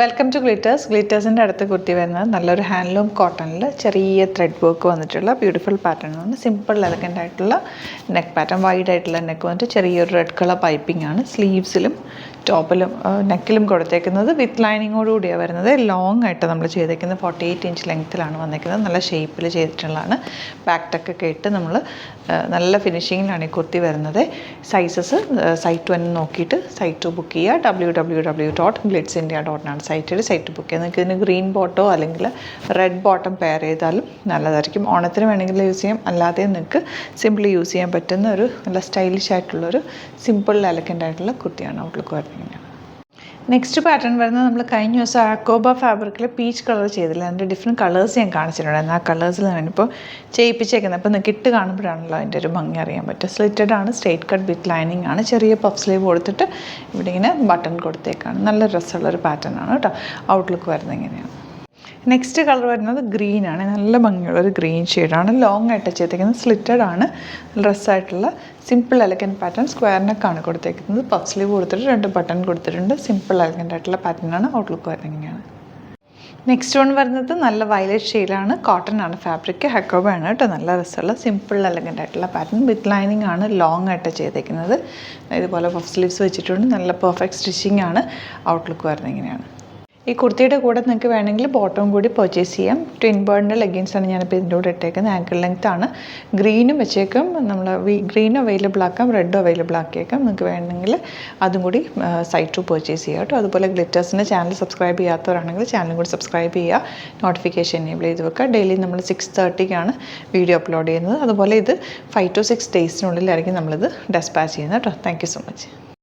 Welcome to glitters. ഗ്ലിറ്റേഴ്സിൻ്റെ അടുത്ത് കുർത്തി വരുന്നത് നല്ലൊരു ഹാൻഡ്ലൂം കോട്ടണിൽ ചെറിയ ത്രെഡ് വർക്ക് വന്നിട്ടുള്ള ബ്യൂട്ടിഫുൾ പാറ്റേൺ ആണ്. സിമ്പിൾ എലഗൻ്റ് ആയിട്ടുള്ള നെക്ക് പാറ്റേൺ, വൈഡ് ആയിട്ടുള്ള നെക്ക് വന്നിട്ട് ചെറിയൊരു റെഡ് കളർ പൈപ്പിംഗ് ആണ്. സ്ലീവ്സിലും ടോപ്പിലും നെക്കിലും കൊടുത്തേക്കുന്നത് വിത്ത് ലൈനിങ്ങോടുകൂടിയാണ് വരുന്നത്. ലോങ് ആയിട്ട് നമ്മൾ ചെയ്തേക്കുന്നത് 48 ഇഞ്ച് ലെങ്ത്തിലാണ് വന്നേക്കുന്നത്. നല്ല ഷേപ്പിൽ ചെയ്തിട്ടുള്ളതാണ്. ബാക്ക് ടെക്കൊക്കെ ഇട്ട് നമ്മൾ നല്ല ഫിനിഷിങ്ങിലാണ് ഈ കുർത്തി വരുന്നത്. സൈസസ് സൈറ്റ് 1 നോക്കിയിട്ട് സൈറ്റ് ബുക്ക് ചെയ്യുക. www.glitzindia.com സൈറ്റിൽ സൈറ്റ് ബുക്ക് ചെയ്യുക. നിങ്ങൾക്ക് ഇതിന് ഗ്രീൻ ബോട്ടോ അല്ലെങ്കിൽ റെഡ് ബോട്ടം പെയർ ചെയ്താലും നല്ലതായിരിക്കും. ഓണത്തിന് വേണമെങ്കിൽ യൂസ് ചെയ്യാം, അല്ലാതെ നിങ്ങൾക്ക് സിമ്പിളി യൂസ് ചെയ്യാൻ പറ്റുന്ന ഒരു നല്ല സ്റ്റൈലിഷ് ആയിട്ടുള്ളൊരു സിമ്പിൾ എലഗൻ്റ് ആയിട്ടുള്ള കുർത്തിയാണ് ഔട്ട്ലുക്ക് വരുന്നത്. നെക്സ്റ്റ് പാറ്റേൺ വരുന്നത് നമ്മൾ കഴിഞ്ഞ ദിവസം അക്കോബ ഫാബ്രിക്കിൽ പീച്ച് കളർ ചെയ്തില്ല, അതിൻ്റെ ഡിഫറെൻറ്റ് കളേഴ്സ് ഞാൻ കാണിച്ചിട്ടുണ്ടായിരുന്നു. ആ കളേഴ്സിൽ ഞാനിപ്പോൾ ചെയ്യിപ്പിച്ചേക്കുന്നത്. അപ്പോൾ നിങ്ങൾക്ക് ഇട്ട് കാണുമ്പോഴാണല്ലോ അതിൻ്റെ ഒരു ഭംഗി അറിയാൻ പറ്റുക. സ്ലിറ്റഡ് ആണ്, സ്ട്രെയിറ്റ് കട്ട് വിത്ത് ലൈനിങ് ആണ്. ചെറിയ പഫ് സ്ലീവ് കൊടുത്തിട്ട് ഇവിടെ ഇങ്ങനെ ബട്ടൺ കൊടുത്തേക്കാണ്. നല്ല രസമുള്ളൊരു പാറ്റേൺ ആണ് കേട്ടോ. ഔട്ട്ലുക്ക് വരുന്നത് ഇങ്ങനെയാണ്. നെക്സ്റ്റ് കളർ വരുന്നത് ഗ്രീൻ ആണ്. നല്ല ഭംഗിയുള്ളൊരു ഗ്രീൻ ഷെയ്ഡാണ്. ലോങ് ആയിട്ട് ചെയ്തേക്കുന്നത്. സ്ലിറ്റഡ് ആണ്. ഡ്രസ്സായിട്ടുള്ള സിമ്പിൾ എലഗൻറ്റ് പാറ്റേൺ. സ്ക്വയർ നെക്കാണ് കൊടുത്തേക്കുന്നത്. പഫ് സ്ലീവ് കൊടുത്തിട്ട് 2 ബട്ടൺ കൊടുത്തിട്ടുണ്ട്. സിമ്പിൾ എലഗൻ്റ് ആയിട്ടുള്ള പാറ്റേൺ ആണ്. ഔട്ട്ലുക്ക് വരുന്നത് ഇങ്ങനെയാണ്. നെക്സ്റ്റ് വൺ വരുന്നത് നല്ല വയലറ്റ് ഷെയ്ഡാണ്. കോട്ടൺ ആണ് ഫാബ്രിക്. ഹക്കോബ ആണ് കേട്ടോ. നല്ല രസമുള്ള സിമ്പിൾ എലഗൻ്റ് ആയിട്ടുള്ള പാറ്റേൺ വിത്ത് ലൈനിങ് ആണ്. ലോങ് ആയിട്ട് ചെയ്തേക്കുന്നത്. ഇതുപോലെ പഫ് സ്ലീവ്സ് വെച്ചിട്ടുണ്ട്. നല്ല പെർഫെക്റ്റ് സ്റ്റിച്ചിങ് ആണ്. ഔട്ട്ലുക്ക് വരുന്നത് ഇങ്ങനെയാണ്. ഈ കുർത്തിയുടെ കൂടെ നിങ്ങൾക്ക് വേണമെങ്കിൽ ബോട്ടം കൂടി പർച്ചേസ് ചെയ്യാം. ട്വിൻ ബേർഡിൻ്റെ ലെഗിൻസാണ് ഞാനിപ്പോൾ ഇതിൻ്റെ കൂടെ ഇട്ടേക്കുന്നത്. ആങ്കിൾ ലെങ്ത് ആണ്. ഗ്രീനും വെച്ചേക്കാം. നമ്മൾ ഗ്രീനും അവൈലബിൾ ആക്കാം, റെഡും അവൈലബിൾ ആക്കിയേക്കാം. നിങ്ങൾക്ക് വേണമെങ്കിൽ അതും കൂടി സൈറ്റ് ടു പർച്ചേസ് ചെയ്യാം കേട്ടോ. അതുപോലെ ഗ്ലിറ്റേഴ്സിൻ്റെ ചാനൽ സബ്സ്ക്രൈബ് ചെയ്യാത്തവരാണെങ്കിൽ ചാനലും കൂടി സബ്സ്ക്രൈബ് ചെയ്യുക. നോട്ടിഫിക്കേഷൻ എനേബിൾ ചെയ്ത് വെക്കുക. ഡെയിലി നമ്മൾ 6:30ക്കാണ് വീഡിയോ അപ്ലോഡ് ചെയ്യുന്നത്. അതുപോലെ ഇത് 5 to 6 ഡേയ്സിനുള്ളിലായിരിക്കും നമ്മളിത് ഡെസ്പാച്ച് ചെയ്യുന്നത് കേട്ടോ. Thank you so much.